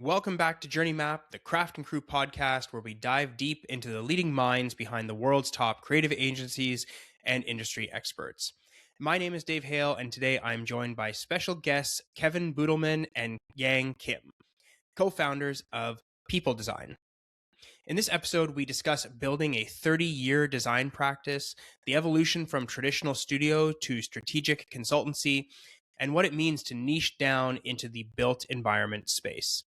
Welcome back to Journey Map, the Craft and Crew podcast, where we dive deep into the leading minds behind the world's top creative agencies and industry experts. My name is Dave Hale, and today I'm joined by special guests Kevin Budelmann and Yang Kim, co-founders of Peopledesign. In this episode, we discuss building a 30-year design practice, the evolution from traditional studio to strategic consultancy, and what it means to niche down into the built environment space.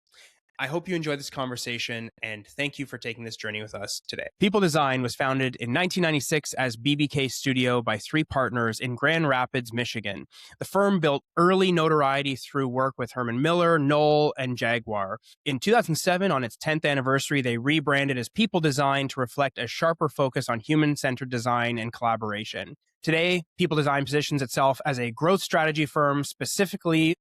I hope you enjoyed this conversation, and thank you for taking this journey with us today. Peopledesign was founded in 1996 as BBK Studio by three partners in Grand Rapids, Michigan. The firm built early notoriety through work with Herman Miller, Knoll, and Jaguar. In 2007, on its 10th anniversary, they rebranded as Peopledesign to reflect a sharper focus on human-centered design and collaboration. Today, Peopledesign positions itself as a growth strategy firm specifically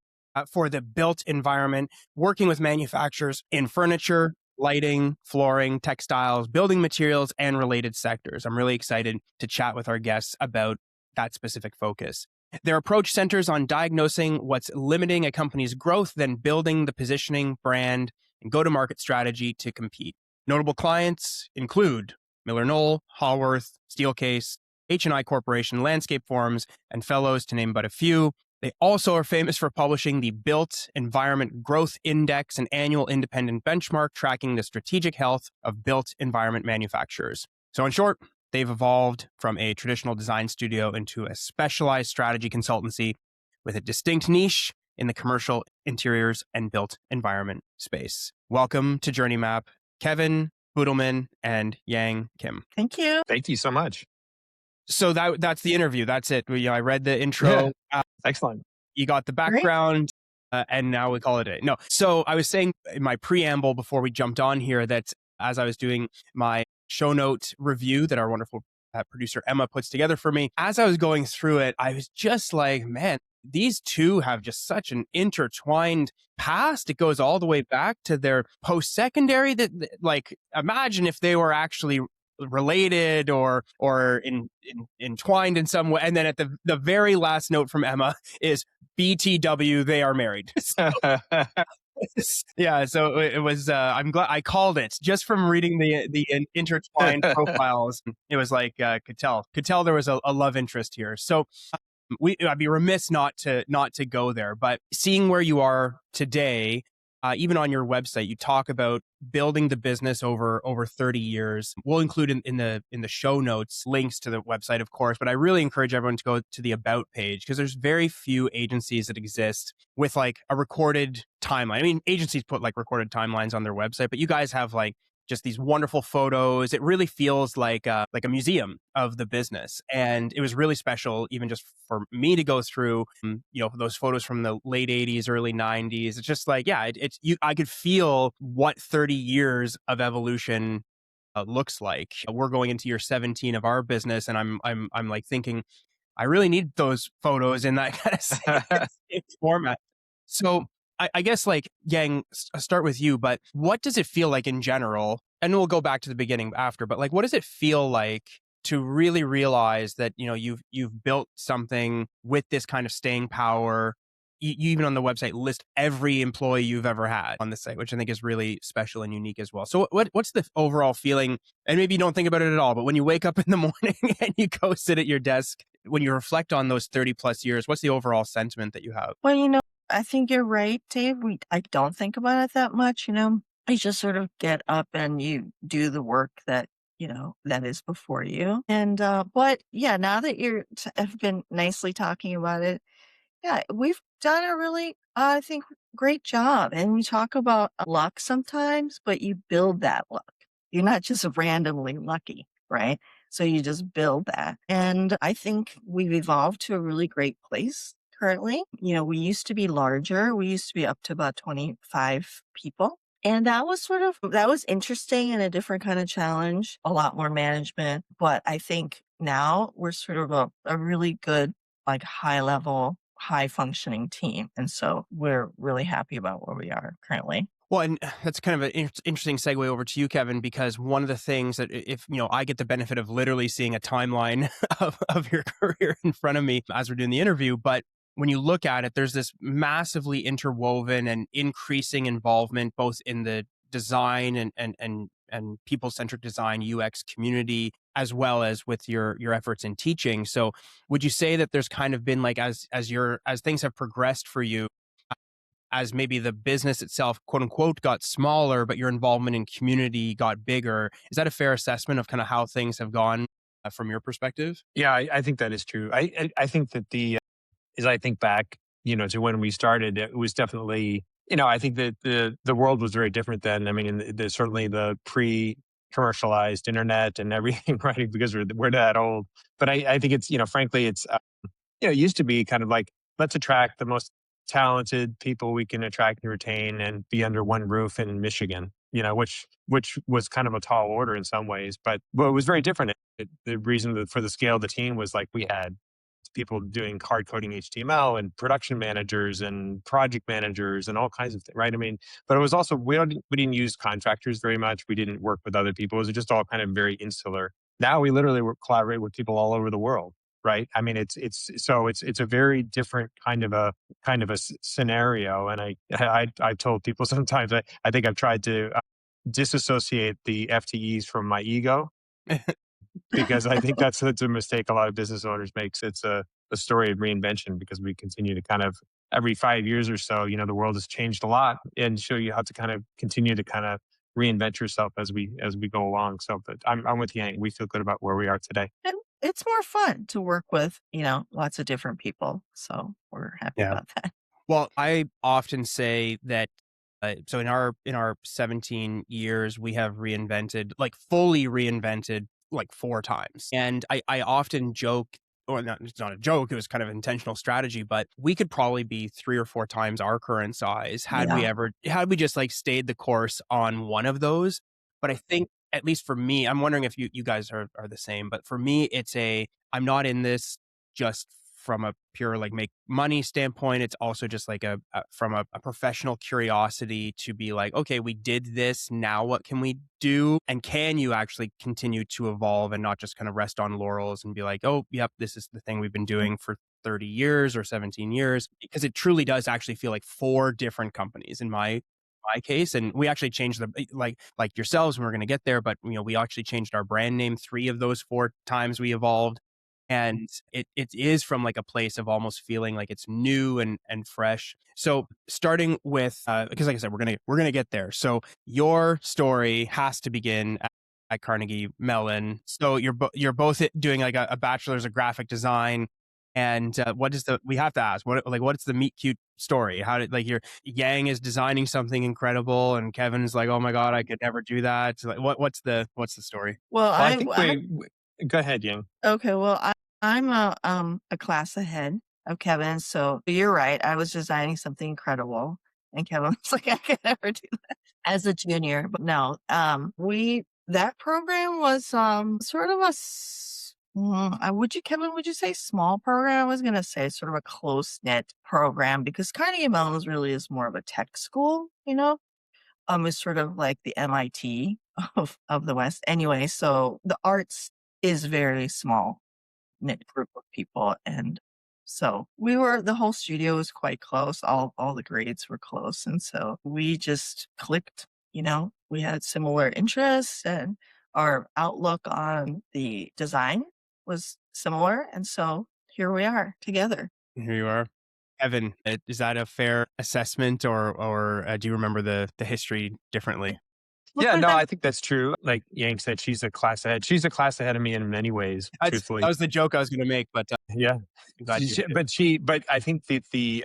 for the built environment, working with manufacturers in furniture, lighting, flooring, textiles, building materials, and related sectors. I'm really excited to chat with our guests about that specific focus. Their approach centers on diagnosing what's limiting a company's growth, then building the positioning, brand, and go-to-market strategy to compete. Notable clients include Miller Knoll, Haworth, Steelcase, H&I Corporation, Landscape Forms, and Fellows, to name but a few. They also are famous for publishing the Built Environment Growth Index, an annual independent benchmark tracking the strategic health of built environment manufacturers. So in short, they've evolved from a traditional design studio into a specialized strategy consultancy with a distinct niche in the commercial interiors and built environment space. Welcome to Journey Map, Kevin Budelmann and Yang Kim. Thank you. Thank you so much. So that's the interview. That's it. I read the intro. Excellent. You got the background, and now we call it a no. So I was saying in my preamble before we jumped on here that as I was doing my show note review that our wonderful producer Emma puts together for me, as I was going through it, I was just like, man, these two have just such an intertwined past. It goes all the way back to their post-secondary. That like, imagine if they were actually related or entwined in some way. And then at the very last note from Emma is BTW, they are married. Yeah, so it was, I'm glad I called it just from reading the intertwined profiles. It was like, could tell there was a love interest here. So I'd be remiss not to go there, but seeing where you are today, even on your website, you talk about building the business over 30 years. We'll include in the show notes links to the website, of course, but I really encourage everyone to go to the About page because there's very few agencies that exist with like a recorded timeline. I mean, agencies put like recorded timelines on their website, but you guys have like just these wonderful photos. It really feels like a museum of the business. And it was really special, even just for me to go through, those photos from the late 80s, early 90s. It's just like, yeah, I could feel what 30 years of evolution looks like. We're going into year 17 of our business. And I'm like thinking, I really need those photos in that kind of same format. So I guess like, Yang, start with you, but what does it feel like in general? And we'll go back to the beginning after, but like, what does it feel like to really realize that, you've built something with this kind of staying power? You even on the website list every employee you've ever had on the site, which I think is really special and unique as well. So what's the overall feeling? And maybe you don't think about it at all, but when you wake up in the morning and you go sit at your desk, when you reflect on those 30 plus years, what's the overall sentiment that you have? Well, I think you're right, Dave. I don't think about it that much. You just sort of get up and you do the work that is before you. And, but yeah, now that have been nicely talking about it, yeah, we've done a really, I think, great job. And we talk about luck sometimes, but you build that luck. You're not just randomly lucky, right? So you just build that. And I think we've evolved to a really great place currently. We used to be larger. We used to be up to about 25 people. And that was interesting and a different kind of challenge, a lot more management. But I think now we're sort of a really good, like high level, high functioning team. And so we're really happy about where we are currently. Well, and that's kind of an interesting segue over to you, Kevin, because one of the things that if, I get the benefit of literally seeing a timeline of your career in front of me as we're doing the interview, but when you look at it, there's this massively interwoven and increasing involvement both in the design and people centric design UX community, as well as with your efforts in teaching. So, would you say that there's kind of been like as things have progressed for you, as maybe the business itself, quote unquote, got smaller, but your involvement in community got bigger? Is that a fair assessment of kind of how things have gone from your perspective? Yeah, I think that is true. I think that as I think back, to when we started, it was definitely, I think that the world was very different then. I mean, certainly the pre-commercialized internet and everything, right? Because we're that old. But I think it's, frankly, it's it used to be kind of like, let's attract the most talented people we can attract and retain and be under one roof in Michigan, which was kind of a tall order in some ways, but it was very different. The reason for the scale of the team was like we had people doing hard coding HTML and production managers and project managers and all kinds of things, right? I mean, but it was also we didn't use contractors very much. We didn't work with other people. It was just all kind of very insular. Now we literally collaborate with people all over the world, right? I mean, it's a very different kind of a scenario. And I've told people sometimes I think I've tried to disassociate the FTEs from my ego, because I think that's a mistake a lot of business owners makes. It's a story of reinvention, because we continue to kind of every 5 years or so, the world has changed a lot, and show you how to kind of continue to kind of reinvent yourself as we go along. So, but I'm with Yang. We feel good about where we are today. And it's more fun to work with, lots of different people. So we're happy Yeah. about that. Well, I often say that so in our 17 years, we have reinvented, like fully reinvented, like four times. And I often joke, or not, it's not a joke, it was kind of intentional strategy, but we could probably be three or four times our current size Yeah. had we just like stayed the course on one of those. But I think, at least for me, I'm wondering if you guys are the same, but for me, I'm not in this just from a pure like make money standpoint. It's also just like from a professional curiosity to be like, okay, we did this, now what can we do, and can you actually continue to evolve and not just kind of rest on laurels and be like, oh yep, this is the thing we've been doing for 30 years or 17 years, because it truly does actually feel like four different companies in my case. And we actually changed like yourselves, and we're going to get there, but we actually changed our brand name three of those four times we evolved. And it is from like a place of almost feeling like it's new and fresh. So starting with because like I said, we're gonna get there. So your story has to begin at Carnegie Mellon. So you're both doing like a bachelor's of graphic design. And what is we have to ask, what's the meet cute story? How did, like, your Yang is designing something incredible and Kevin's like, oh my god, I could never do that. So, like, what's the story? Well, Well, I I, think I go ahead, Yang. okay. Well, I'm a class ahead of Kevin. So you're right. I was designing something incredible, and Kevin was like, I could never do that as a junior. But no, we that program was sort of Kevin, would you say small program? I was gonna say sort of a close knit program, because Carnegie Mellon's really is more of a tech school, it's sort of like the MIT of the West. Anyway, so the arts is very small knit group of people, and so the whole studio was quite close. All the grades were close, and so we just clicked. We had similar interests, and our outlook on the design was similar, and so here we are together. Here you are. Evan, is that a fair assessment, or do you remember the history differently? Yeah, no, I think that's true. Like Yang said, she's a class ahead. She's a class ahead of me in many ways, That truthfully. was the joke I was going to make, but Yeah. I'm glad you hit it. But I think the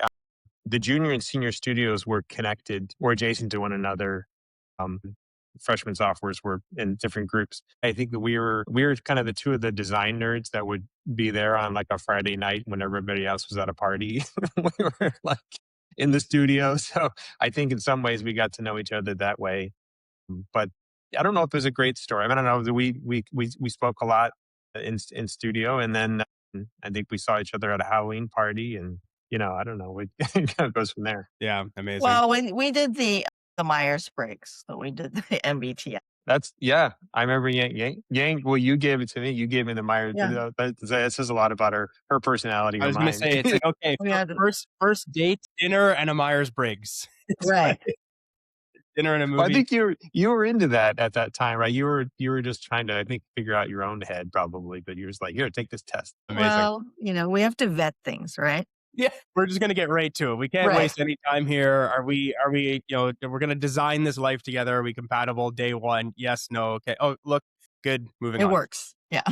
junior and senior studios were connected or adjacent to one another. Um, Freshman sophomores were in different groups. I think that we were kind of the two of the design nerds that would be there on like a Friday night when everybody else was at a party. We were like in the studio. So I think in some ways we got to know each other that way. But I don't know if there's a great story. I mean, I don't know. We spoke a lot in studio, and then I think we saw each other at a Halloween party, and I don't know. It kind of goes from there. Yeah, amazing. Well, when we did the Myers Briggs, so we did the MBTI. Yeah. I remember Yang. Well, you gave it to me. You gave me the Meyer. Yeah. That says a lot about her personality I or was going to mine. say, it's like, okay, We had first date, dinner, and a Myers Briggs. It's right. like dinner and a Well, I movie. think you were into that at that time, right? You were just trying to, I think, figure out your own head probably, but you're just like, here, take this test. Amazing. Well, we have to vet things, right? Yeah, we're just gonna get right to it. We can't Right. waste any time here. Are we, we're gonna design this life together. Are we compatible day one? Yes, no, okay. Oh, look, good. Moving It on. works. Yeah.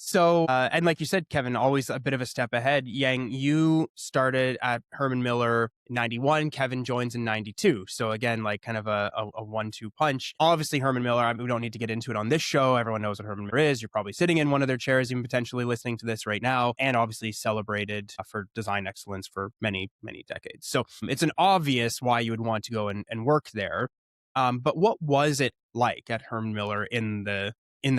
So, and like you said, Kevin, always a bit of a step ahead. Yang, you started at Herman Miller in 91. Kevin joins in 92. So again, like kind of a 1-2 punch. Obviously, Herman Miller, I mean, we don't need to get into it on this show. Everyone knows what Herman Miller is. You're probably sitting in one of their chairs, even potentially listening to this right now, and obviously celebrated for design excellence for many, many decades. So it's an obvious why you would want to go and work there. But what was it like at Herman Miller in the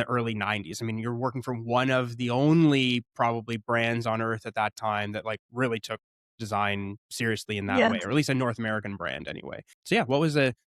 early 90s? I mean, you're working for one of the only probably brands on earth at that time that like really took design seriously in that Yeah. way, or at least a North American brand anyway. So yeah,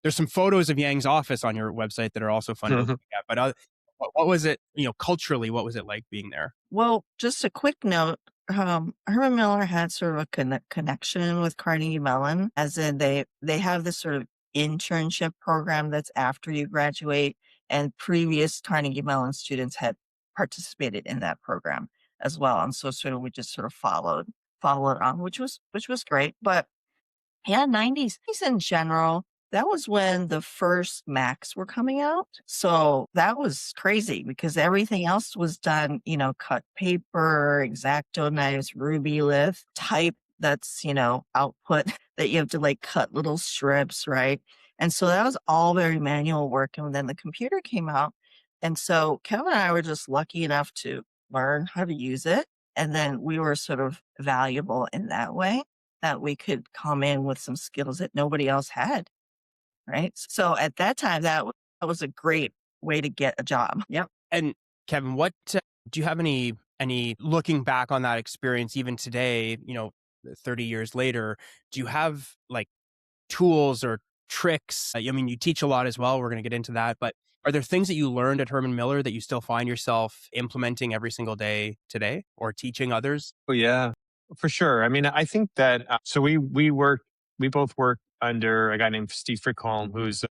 there's some photos of Yang's office on your website that are also fun to look at, but what was it, culturally, what was it like being there? Well, just a quick note. Herman Miller had sort of a connection with Carnegie Mellon, as in they have this sort of internship program that's after you graduate, and previous Carnegie Mellon students had participated in that program as well, and so sort of we just sort of followed on, which was great. But yeah, 90s in general. That was when the first Macs were coming out. So that was crazy because everything else was done, cut paper, X-Acto knives, ruby lith, type that's, output that you have to like cut little strips, right? And so that was all very manual work. And then the computer came out. And so Kevin and I were just lucky enough to learn how to use it. And then we were sort of valuable in that way that we could come in with some skills that nobody else had, right? So at that time, that was a great way to get a job. Yep. And Kevin, what do you have any looking back on that experience even today, 30 years later, do you have like tools or tricks? I mean, you teach a lot as well. We're going to get into that, but are there things that you learned at Herman Miller that you still find yourself implementing every single day today or teaching others? Oh yeah, for sure. I mean, I think that so we both work under a guy named Steve Frickholm, who's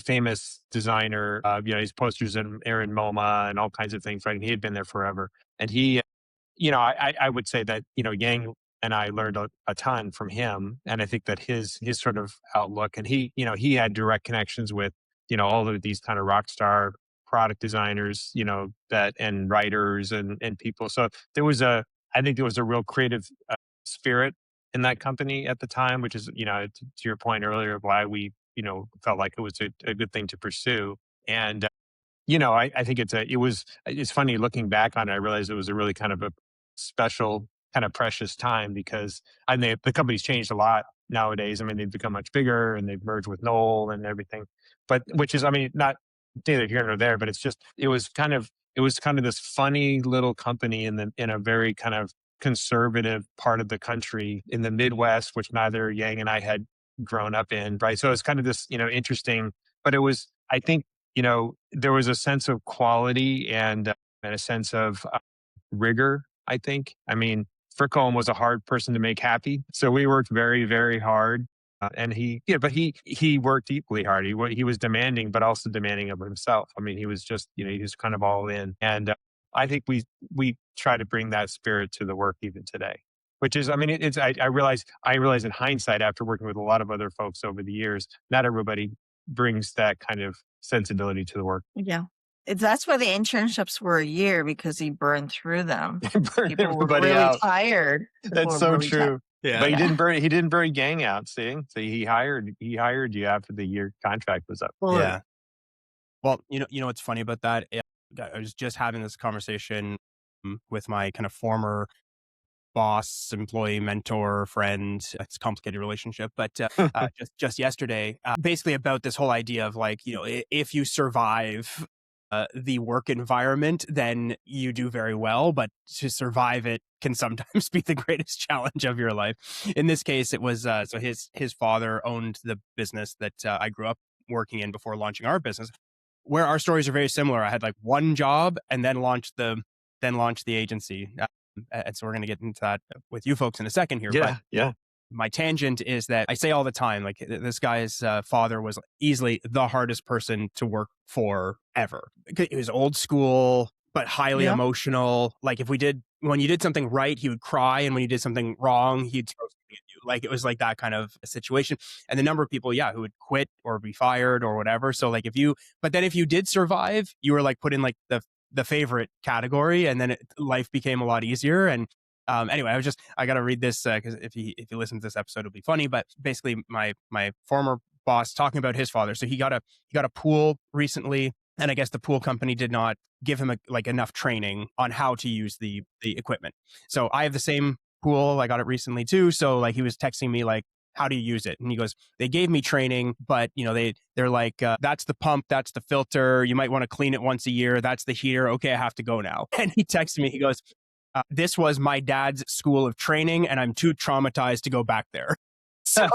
famous designer. He's posters in Aaron MoMA and all kinds of things, right? And he had been there forever, and he I would say that, Yang and I learned a ton from him. And I think that his sort of outlook, and he had direct connections with, all of these kind of rock star product designers, and writers and people. So I think there was a real creative spirit in that company at the time, which is, to your point earlier of why we, felt like it was a good thing to pursue. And I think it's funny looking back on it. I realized it was a really kind of a special, kind of precious time because the company's changed a lot nowadays. I mean, they've become much bigger and they've merged with Knoll and everything. But which is, I mean, not neither here nor there, but it was kind of this funny little company in a very kind of conservative part of the country in the Midwest, which neither Yang and I had grown up in, right? So it's kind of this, interesting, but it was, I think, there was a sense of quality and a sense of rigor, I think. I mean, Frickholm was a hard person to make happy. So we worked very, very hard. And he worked equally hard. He was demanding, but also demanding of himself. I mean, he was just, he was kind of all in. And I think we try to bring that spirit to the work even today, which is, I mean, I realize in hindsight, after working with a lot of other folks over the years, not everybody brings that kind of sensibility to the work. Yeah. That's why the internships were a year because he burned through them. Burn People were everybody really out. tired. That's so true. Yeah. But he Yeah. didn't burn Gang out. See, so he hired you after the year contract was up. Well, Yeah. Well, what's funny about that? I was just having this conversation with my kind of former boss, employee, mentor, friend. It's a complicated relationship, but just yesterday, basically about this whole idea of like, if you survive the work environment, then you do very well. But to survive it can sometimes be the greatest challenge of your life. In this case, it was so his father owned the business that I grew up working in before launching our business. where our stories are very similar. I had like one job and then launched the agency. And so we're going to get into that with you folks in a second here. But Yeah. my tangent is that I say all the time, like this guy's father was easily the hardest person to work for ever. He was old school, but highly Yeah. emotional. Like when you did something right, he would cry. And when you did something wrong, he'd throw something at you. Like it was like that kind of a situation. And the number of people, who would quit or be fired or whatever. So like but then if you did survive, you were like put in like the favorite category, and then life became a lot easier. And anyway, I got to read this because if you listen to this episode, it'll be funny. But basically, my former boss talking about his father. So he got a pool recently, and I guess the pool company did not give him enough training on how to use the equipment. So I have the same pool. I got it recently too. So like he was texting me like, how do you use it? And he goes, they gave me training, but they're like, that's the pump, that's the filter. You might want to clean it once a year. That's the heater. Okay, I have to go now. And he texted me. He goes, this was my dad's school of training, and I'm too traumatized to go back there. So,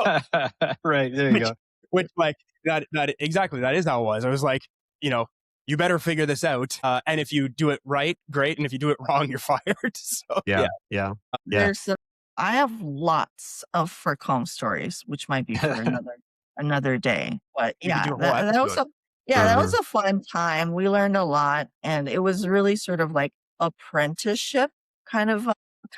right, there you go. Which like that exactly, that is how it was. I was like, you better figure this out. And if you do it right, great. And if you do it wrong, you're fired. So Yeah. I have lots of frick home stories, which might be for another day. But We could yeah, do a whole that was episode. that was a fun time. We learned a lot, and it was really sort of like apprenticeship kind of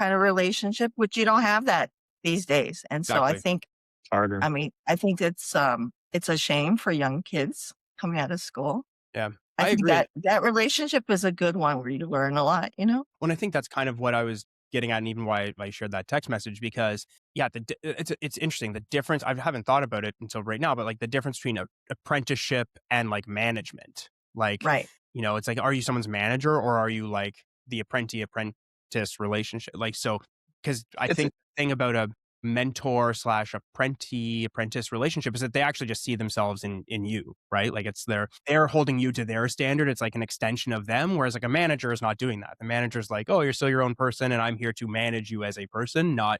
relationship, which you don't have that these days. And so I Exactly. think Harder. I mean, I think it's a shame for young kids coming out of school. Yeah, I I think agree. that relationship is a good one where you learn a lot, Well, and I think that's kind of what I was getting at, and even why I shared that text message, because it's interesting, the difference. I haven't thought about it until right now, but like the difference between apprenticeship and like management. Like, Right. it's like, are you someone's manager, or are you like the apprentice relationship? Like, so, because I think the thing about a mentor / apprentice relationship is that they actually just see themselves in you, right? Like they're holding you to their standard. It's like an extension of them. Whereas like a manager is not doing that. The manager's like, oh, you're still your own person, and I'm here to manage you as a person, not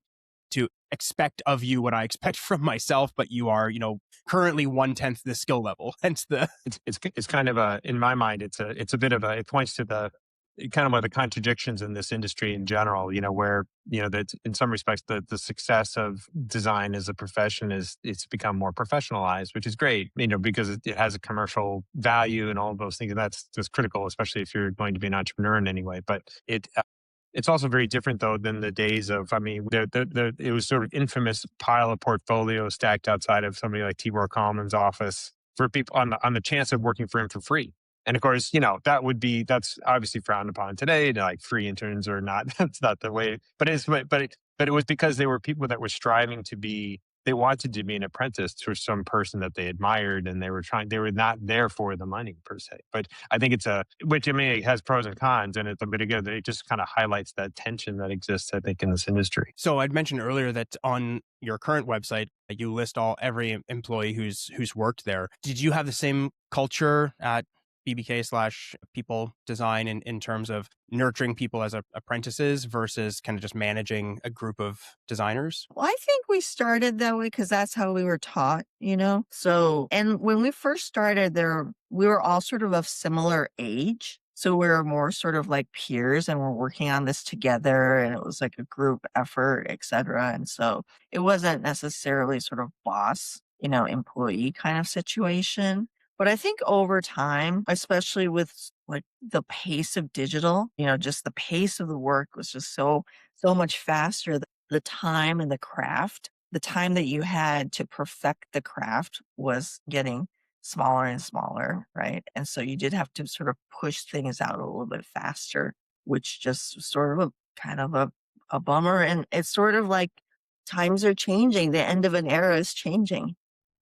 to expect of you what I expect from myself, but you are, currently 1/10 the skill level. Hence it's kind of in my mind, it's a bit of it points to the kind of one of the contradictions in this industry in general, where, that in some respects, the success of design as a profession it's become more professionalized, which is great, because it has a commercial value and all of those things. And that's just critical, especially if you're going to be an entrepreneur in any way. But it's also very different, though, than the days of, it was sort of infamous pile of portfolios stacked outside of somebody like Tibor Kalman's office for people on the chance of working for him for free. And of course, that's obviously frowned upon today. Like free interns are not, that's not the way, but it was because they were people that were striving they wanted to be an apprentice to some person that they admired, and they were not there for the money per se. But I think which it has pros and cons, and it's a bit again, it just kind of highlights that tension that exists, I think, in this industry. So I'd mentioned earlier that on your current website, you list every employee who's worked there. Did you have the same culture at BBK / Peopledesign in terms of nurturing people as apprentices versus kind of just managing a group of designers? Well, I think we started that way because that's how we were taught, So, and when we first started we were all sort of similar age. So we were more sort of like peers, and we're working on this together, and it was like a group effort, et cetera. And so it wasn't necessarily sort of boss, employee kind of situation. But I think over time, especially with like the pace of digital, just the pace of the work was just so much faster. The time and the time that you had to perfect the craft was getting smaller and smaller, right? And so you did have to sort of push things out a little bit faster, which just sort of kind of a bummer. And it's sort of like times are changing. The end of an era is changing,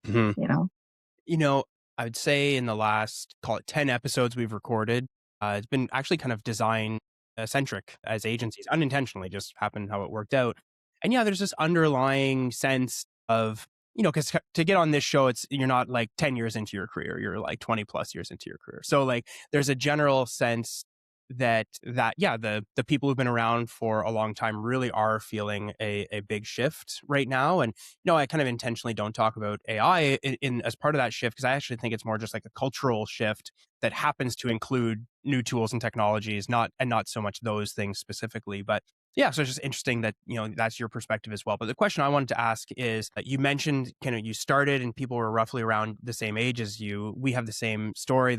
Mm-hmm. I would say in the last, call it 10 episodes we've recorded, it's been actually kind of design centric as agencies, unintentionally, just happened how it worked out. And yeah, there's this underlying sense of, because to get on this show, you're not like 10 years into your career, you're like 20 plus years into your career. So like there's a general sense that yeah, the people who've been around for a long time really are feeling a big shift right now. And I kind of intentionally don't talk about AI in as part of that shift, because I actually think it's more just like a cultural shift that happens to include new tools and technologies, not so much those things specifically. But yeah, so it's just interesting that that's your perspective as well. But the question I wanted to ask is, you mentioned kind of you started and people were roughly around the same age as you. We have the same story.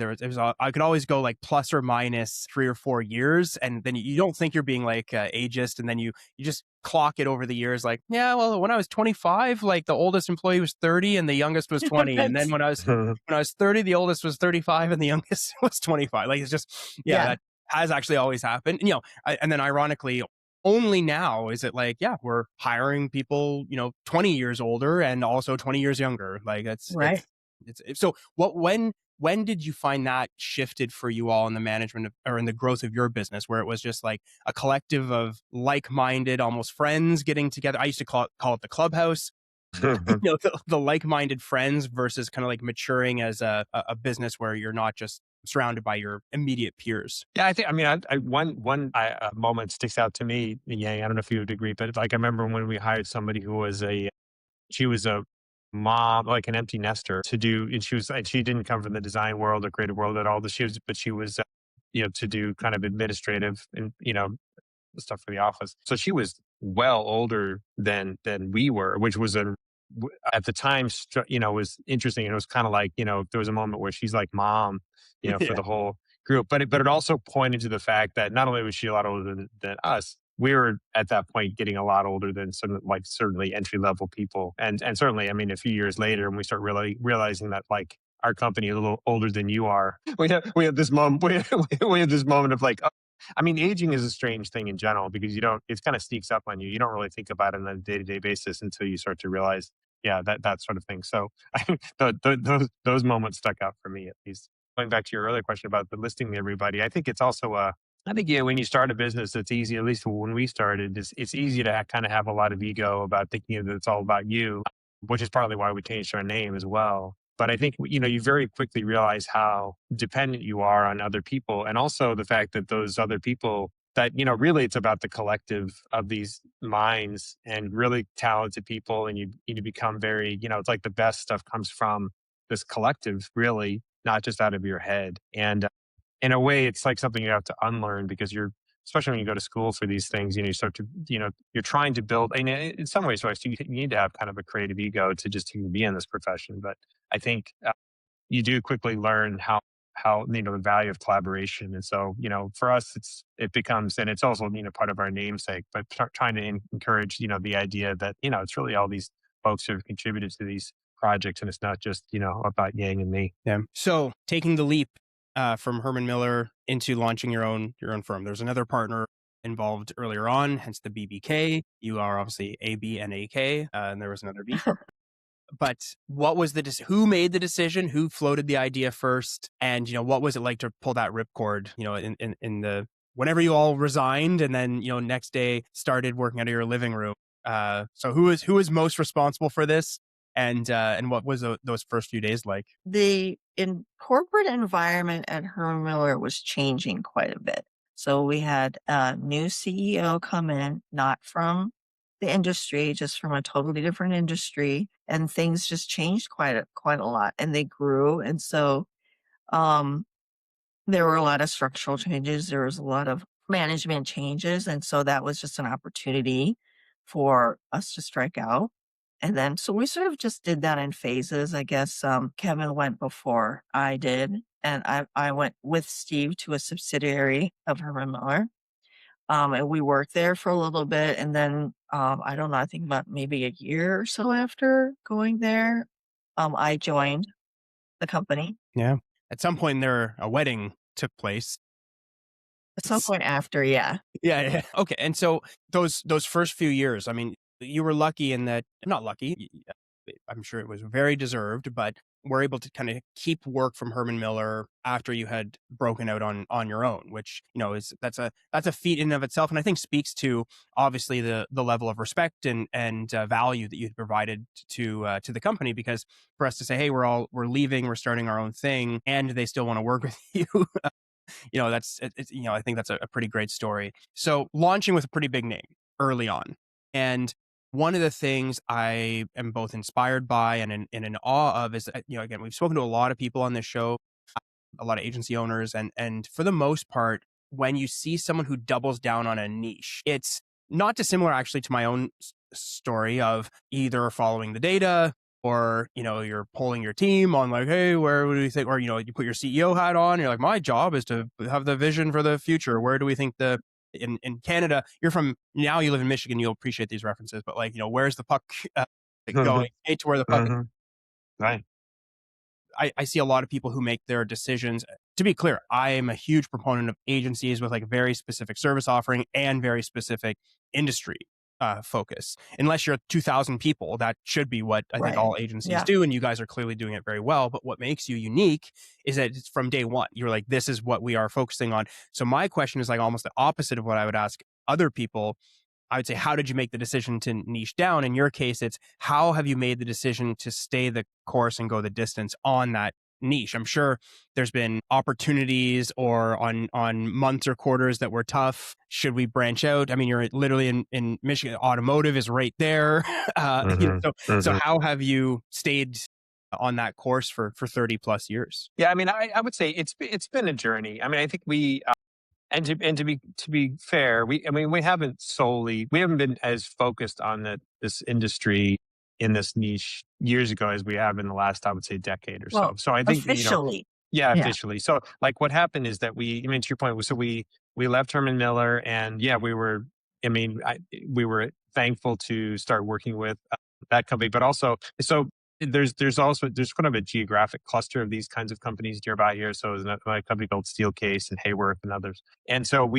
I could always go like plus or minus 3 or 4 years, and then you don't think you're being like ageist, and then you just clock it over the years. Like, yeah, well, when I was 25, like the oldest employee was 30 and the youngest was 20, and then That's, when I was 30, the oldest was 35 and the youngest was 25. Like, it's just, yeah, yeah, that has actually always happened. And then ironically, only now is it like, yeah, we're hiring people, 20 years older and also 20 years younger. Like, right. it's so when did you find that shifted for you all in the management or in the growth of your business, where it was just like a collective of like-minded, almost friends getting together? I used to call it the clubhouse. The like-minded friends versus kind of like maturing as a business where you're not just surrounded by your immediate peers. Yeah, I think. I mean, one moment sticks out to me. Yeah, I don't know if you would agree, but like I remember when we hired somebody who was she was a mom, like an empty nester, to do, and she didn't come from the design world or creative world at all. But she was, to do kind of administrative and stuff for the office. So she was well older than we were, which was at the time, was interesting. And it was kind of like, there was a moment where she's like mom, for Yeah. the whole group. But it also pointed to the fact that not only was she a lot older than us, we were at that point getting a lot older than certainly entry level people. And certainly, I mean, a few years later, when we start really realizing that like our company is a little older than you are, we have this moment, we have this moment of like, I mean, aging is a strange thing in general because it kind of sneaks up on you. You don't really think about it on a day to day basis until you start to realize, yeah, that sort of thing. So those moments stuck out for me, at least. Going back to your earlier question about the listing to everybody, I think it's also I think, when you start a business, it's easy, at least when we started, it's easy to kind of have a lot of ego about thinking that it's all about you, which is partly why we changed our name as well. But I think, you very quickly realize how dependent you are on other people. And also the fact that those other people that, really it's about the collective of these minds and really talented people. And you become very, it's like the best stuff comes from this collective, really, not just out of your head. And in a way, it's like something you have to unlearn because especially when you go to school for these things, you start to, you're trying to build, and in some ways, right, so you need to have kind of a creative ego to just even be in this profession. But I think you do quickly learn how, the value of collaboration. And so, for us, it becomes, and it's also, part of our namesake, but trying to encourage, the idea that, it's really all these folks who have contributed to these projects and it's not just, about Yang and me. Yeah. So taking the leap from Herman Miller into launching your own firm, there's another partner involved earlier on, hence the BBK. You are obviously AB and AK, and there was another B. But what was who made the decision? Who floated the idea first? And what was it like to pull that ripcord? In the whenever you all resigned, and then next day started working out of your living room. So who is most responsible for this? And what was those first few days like? The corporate environment at Herman Miller was changing quite a bit. So we had a new CEO come in, not from the industry, just from a totally different industry, and things just changed quite a lot, and they grew. And so um, there were a lot of structural changes. There was a lot of management changes, and so that was just an opportunity for us to strike out. And then, so we sort of just did that in phases. I guess Kevin went before I did, and I went with Steve to a subsidiary of Herman Miller. And we worked there for a little bit, and then I don't know, I think about maybe a year or so after going there, I joined the company. Yeah. At some point there, a wedding took place. At some point after, yeah. Yeah. Okay. And so those first few years, I mean, you were lucky in that, not lucky, I'm sure it was very deserved, but were able to kind of keep work from Herman Miller after you had broken out on your own, which, that's a feat in and of itself. And I think speaks to obviously the level of respect and value that you had provided to the company, because for us to say, hey, we're leaving, we're starting our own thing, and they still want to work with you. I think that's a pretty great story. So launching with a pretty big name early on. And one of the things I am both inspired by and in awe of is, again, we've spoken to a lot of people on this show, a lot of agency owners, and for the most part, when you see someone who doubles down on a niche, it's not dissimilar actually to my own story of either following the data or, you're polling your team on like, hey, where do you think, or, you put your CEO hat on, you're like, my job is to have the vision for the future. Where do we think in Canada, now you live in Michigan, you'll appreciate these references, but like, where's the puck going? Hey, to where the puck is. Right. I see a lot of people who make their decisions. To be clear, I am a huge proponent of agencies with like very specific service offering and very specific industry focus. Unless you're 2,000 people, that should be what I think Right. all agencies Yeah. do, and you guys are clearly doing it very well. But what makes you unique is that it's from day one. You're like, this is what we are focusing on. So my question is like almost the opposite of what I would ask other people. I would say, how did you make the decision to niche down? In your case, it's how have you made the decision to stay the course and go the distance on that niche? I'm sure there's been opportunities or on months or quarters that were tough. Should we branch out? I mean, you're literally in Michigan. Automotive is right there. So how have you stayed on that course for 30 plus years? Yeah, I mean, I would say it's been a journey. I mean, I think we and to be fair, we haven't been as focused on this industry in this niche years ago as we have in the last, I would say, decade or so. Well, So I think officially. yeah, Yeah. officially. So like what happened is that I mean, to your point, so we left Herman Miller, and yeah, I mean, we were thankful to start working with that company, but also so there's kind of a geographic cluster of these kinds of companies nearby here. So there's a company called Steelcase and Hayworth and others, and so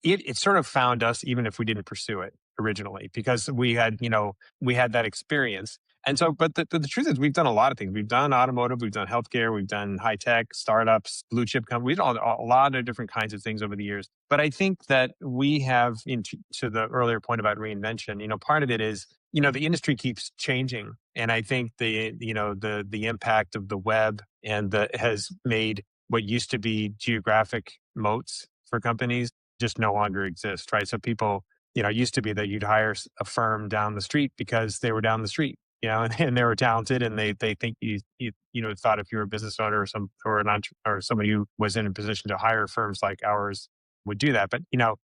it sort of found us even if we didn't pursue it originally because we had that experience. And so, but the truth is, we've done a lot of things. We've done automotive, we've done healthcare, we've done high tech, startups, blue chip companies. We've done a lot of different kinds of things over the years. But I think that we have, to the earlier point about reinvention, part of it is, the industry keeps changing, and I think the impact of the web has made what used to be geographic moats for companies just no longer exist, right? So people, it used to be that you'd hire a firm down the street because they were down the street, and they were talented, and they think you thought if you were a business owner or somebody who was in a position to hire firms like ours would do that. But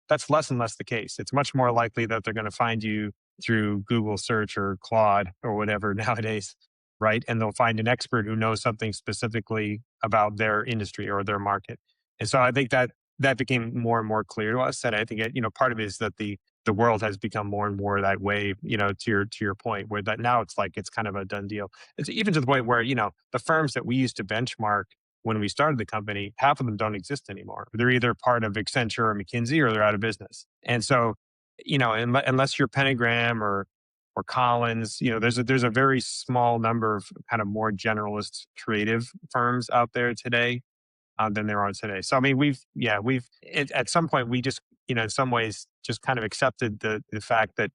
that's less and less the case. It's much more likely that they're going to find you through Google search or Claude or whatever nowadays, right? And they'll find an expert who knows something specifically about their industry or their market. And so I think that became more and more clear to us. And I think part of it is that the world has become more and more that way. To your point, where that now it's kind of a done deal. It's even to the point where the firms that we used to benchmark when we started the company, half of them don't exist anymore. They're either part of Accenture or McKinsey, or they're out of business. And so, unless you're Pentagram or Collins, there's a very small number of kind of more generalist creative firms out there today than there are today. So I mean, at some point we just, in some ways, just kind of accepted the fact that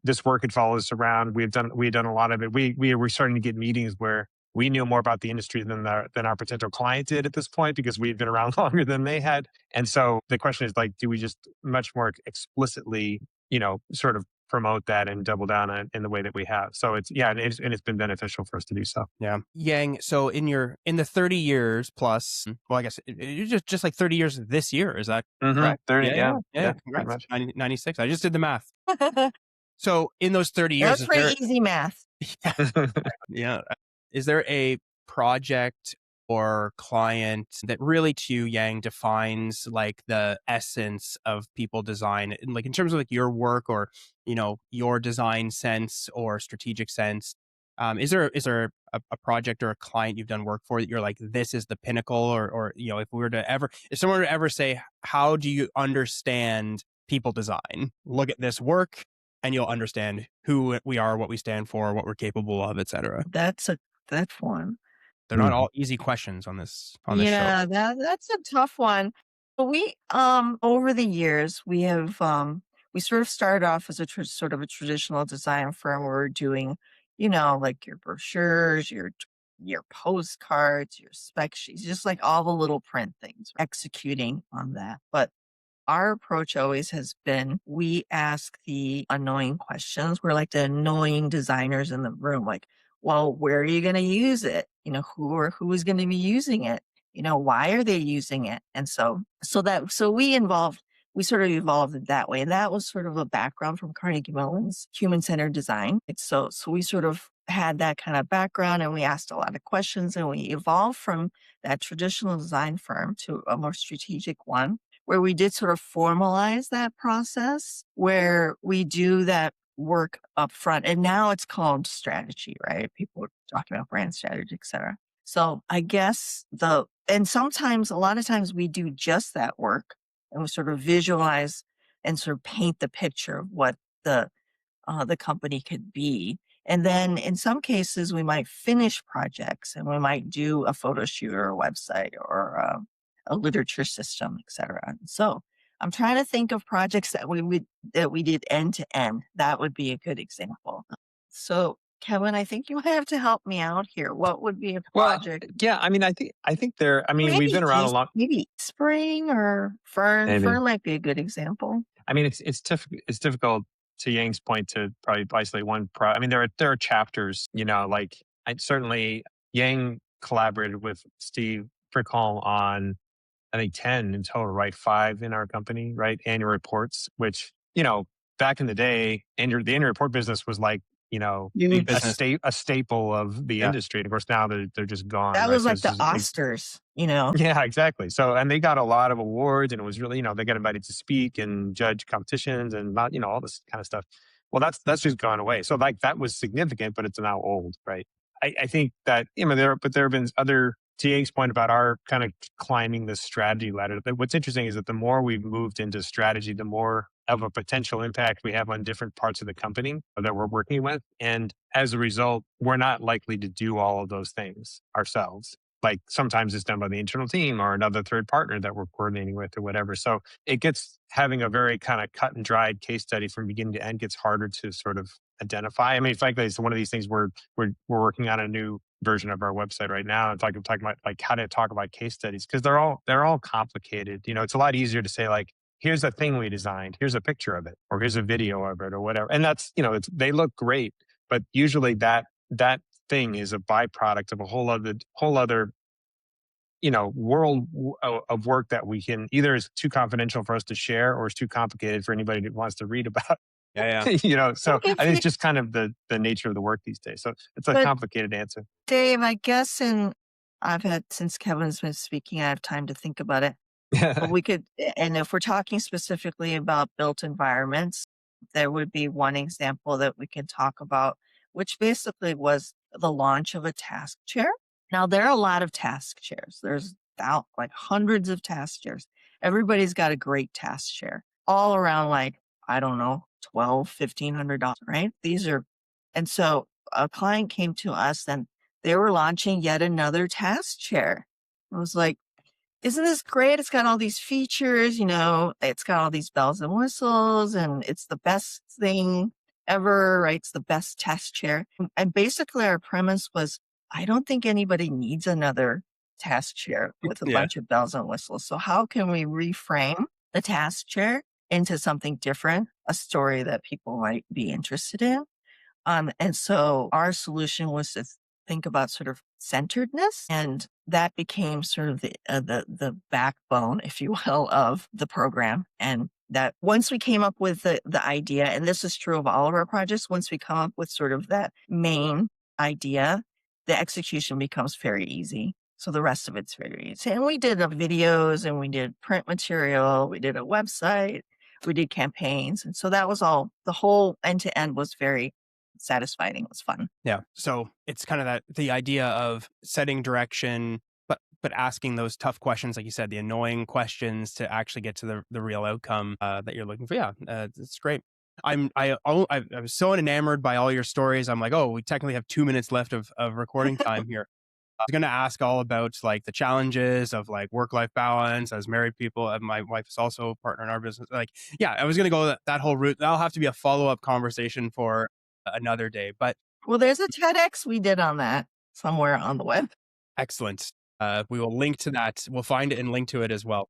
this work had followed us around. We had done a lot of it. We were starting to get meetings where we knew more about the industry than our potential client did at this point because we had been around longer than they had. And so the question is like, do we just much more explicitly, sort of promote that and double down on it in the way that we have? So it's been beneficial for us to do so. Yeah. Yang, so in the 30 years plus, well, I guess you're just like 30 years this year. Is that correct? 30, Yeah. pretty Congrats. much. 96. I just did the math. So in those 30 years, That's pretty easy math. yeah. Is there a project or client that really to Yang defines like the essence of people design, like in terms of like your work or, your design sense or strategic sense? Is there a project or a client you've done work for that you're like, this is the pinnacle, or if someone were to ever say, how do you understand people design? Look at this work and you'll understand who we are, what we stand for, what we're capable of, etc. That's one. They're not all easy questions on this show. Yeah, that's a tough one. But we over the years we have we sort of started off as sort of a traditional design firm where we're doing, like your brochures, your your postcards, your spec sheets, just like all the little print things, executing on that. But our approach always has been we ask the annoying questions. We're like the annoying designers in the room, like, well, where are you going to use it? Who is going to be using it? Why are they using it? And so we sort of evolved it that way. And that was sort of a background from Carnegie Mellon's human-centered design. So we sort of had that kind of background and we asked a lot of questions and we evolved from that traditional design firm to a more strategic one where we did sort of formalize that process, where we do that work up front. And now it's called strategy, right? People are talking about brand strategy, et cetera. So I guess and sometimes, a lot of times we do just that work and we sort of visualize and sort of paint the picture of what the company could be. And then in some cases, we might finish projects and we might do a photo shoot or a website or a literature system, et cetera. And so I'm trying to think of projects that we did end to end. That would be a good example. So Kevin, I think you have to help me out here. What would be a Well, project? yeah, I mean, I think there. I mean, we've Maybe been around a long. maybe spring or fern. Maybe. Fern might be a good example. I mean, it's difficult to Yang's point to probably isolate one. I mean, there are chapters. Like I certainly Yang collaborated with Steve Prickholm on I think 10 in total, right? 5 in our company, right? Annual reports, which back in the day, the annual report business was like Big a business. a staple of the Yeah. industry. And of course, now they're just gone, That right? was So like it's the just Oscars, yeah, exactly. So, and they got a lot of awards, and it was really, they got invited to speak and judge competitions and not, all this kind of stuff. Well, that's just gone away. So, like that was significant, but it's now old, right? I think that there have been other to Yang's point about our kind of climbing the strategy ladder. But what's interesting is that the more we've moved into strategy, the more of a potential impact we have on different parts of the company that we're working with, and as a result, we're not likely to do all of those things ourselves. Like sometimes it's done by the internal team or another third partner that we're coordinating with or whatever. So it gets having a very kind of cut and dried case study from beginning to end gets harder to sort of identify. I mean, frankly, it's one of these things where we're working on a new version of our website right now. It's like I'm talking about like how to talk about case studies because they're all complicated. It's a lot easier to say like, here's a thing we designed, here's a picture of it, or here's a video of it, or whatever. And that's they look great, but usually that thing is a byproduct of a whole other world of work that we can either is too confidential for us to share or is too complicated for anybody that wants to read about. Yeah. So Okay, I think it's just kind of the nature of the work these days. So it's a but complicated answer. Dave, I guess since Kevin's been speaking, I have time to think about it. But we could, and if we're talking specifically about built environments, there would be one example that we can talk about, which basically was the launch of a task chair. Now, there are a lot of task chairs. There's about like hundreds of task chairs. Everybody's got a great task chair, all around like, I don't know, $1,200, $1,500, right? And so a client came to us and they were launching yet another task chair. I was like, isn't this great? It's got all these features, it's got all these bells and whistles, and it's the best thing ever, right? It's the best task chair. And basically, our premise was I don't think anybody needs another task chair with a Yeah. bunch of bells and whistles. So, how can we reframe the task chair into something different, a story that people might be interested in? And so our solution was to think about sort of centeredness, and that became sort of the backbone, if you will, of the program. And that once we came up with the idea, and this is true of all of our projects, once we come up with sort of that main idea, the execution becomes very easy. So the rest of it's very easy. And we did videos and we did print material, we did a website, we did campaigns. And so that was all, the whole end to end was very satisfying. It was fun. Yeah. So it's kind of the idea of setting direction, but asking those tough questions, like you said, the annoying questions to actually get to the real outcome that you're looking for. Yeah, it's great. I was so enamored by all your stories. I'm like, oh, we technically have 2 minutes left of recording time here. I was going to ask all about like the challenges of like work-life balance as married people. And my wife is also a partner in our business. Like, yeah, I was going to go that whole route. That'll have to be a follow-up conversation for another day. But Well, there's a TEDx we did on that. somewhere on the web. Excellent. We will link to that. We'll find it and link to it as well.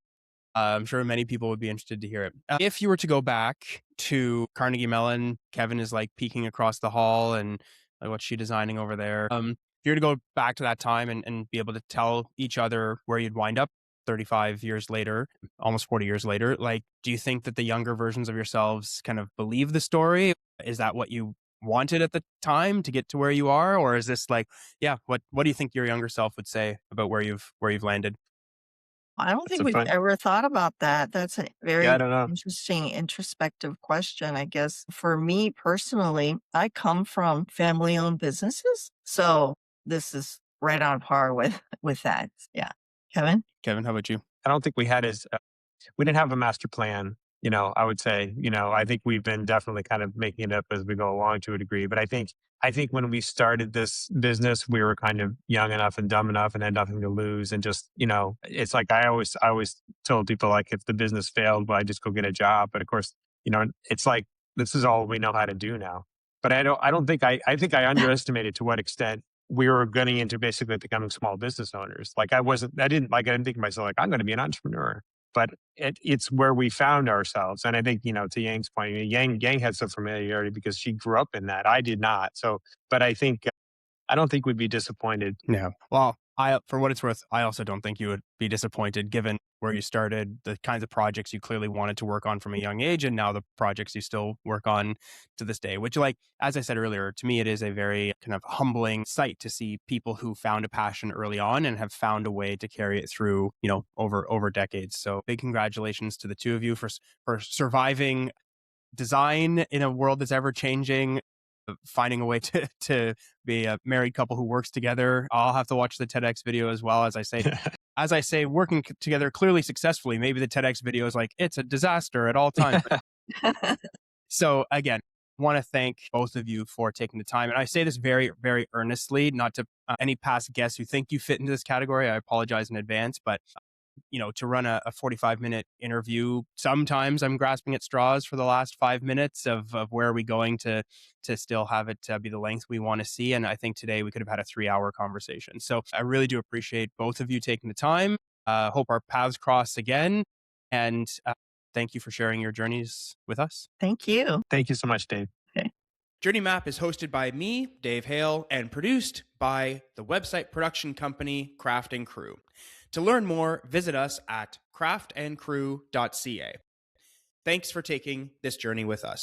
I'm sure many people would be interested to hear it. If you were to go back to Carnegie Mellon, Kevin is like peeking across the hall and like, what's she designing over there? If you were to go back to that time and be able to tell each other where you'd wind up 35 years later, almost 40 years later, like, do you think that the younger versions of yourselves kind of believe the story? Is that what you wanted at the time to get to where you are? Or is this like, yeah, what do you think your younger self would say about where you've landed? I don't That's think a we've fun. ever thought about that. That's a Yeah, I very don't know. interesting, introspective question. I guess for me personally, I come from family owned businesses. So this is right on par with that. Yeah. Kevin? Kevin, how about you? I don't think we didn't have a master plan. I would say, I think we've been definitely kind of making it up as we go along to a degree. But I think when we started this business, we were kind of young enough and dumb enough and had nothing to lose. And just, it's like I always told people, like, if the business failed, well, I just go get a job. But of course, it's like this is all we know how to do now. But I don't think I think I underestimated to what extent we were getting into basically becoming small business owners. Like I didn't think of myself like I'm going to be an entrepreneur, but it's where we found ourselves. And I think, to Yang's point, Yang had some familiarity because she grew up in that. I did not. So, but I don't think we'd be disappointed. Yeah. Well, for what it's worth, I also don't think you would be disappointed given where you started, the kinds of projects you clearly wanted to work on from a young age, and now the projects you still work on to this day, which, like, as I said earlier, to me, it is a very kind of humbling sight to see people who found a passion early on and have found a way to carry it through, over decades. So big congratulations to the two of you for surviving design in a world that's ever changing, finding a way to be a married couple who works together. I'll have to watch the TEDx video as well. As I say, working together clearly successfully. Maybe the TEDx video is like, it's a disaster at all times. So again, want to thank both of you for taking the time. And I say this very, very earnestly, not to any past guests who think you fit into this category. I apologize in advance, but to run a 45-minute interview, sometimes I'm grasping at straws for the last 5 minutes of where are we going to still have it be the length we want to see. And I think today we could have had a 3-hour conversation. So I really do appreciate both of you taking the time. Hope our paths cross again. And thank you for sharing your journeys with us. Thank you. Thank you so much, Dave. Okay. Journey Map is hosted by me, Dave Hale, and produced by the website production company Craft&Crew. To learn more, visit us at craftandcrew.ca. Thanks for taking this journey with us.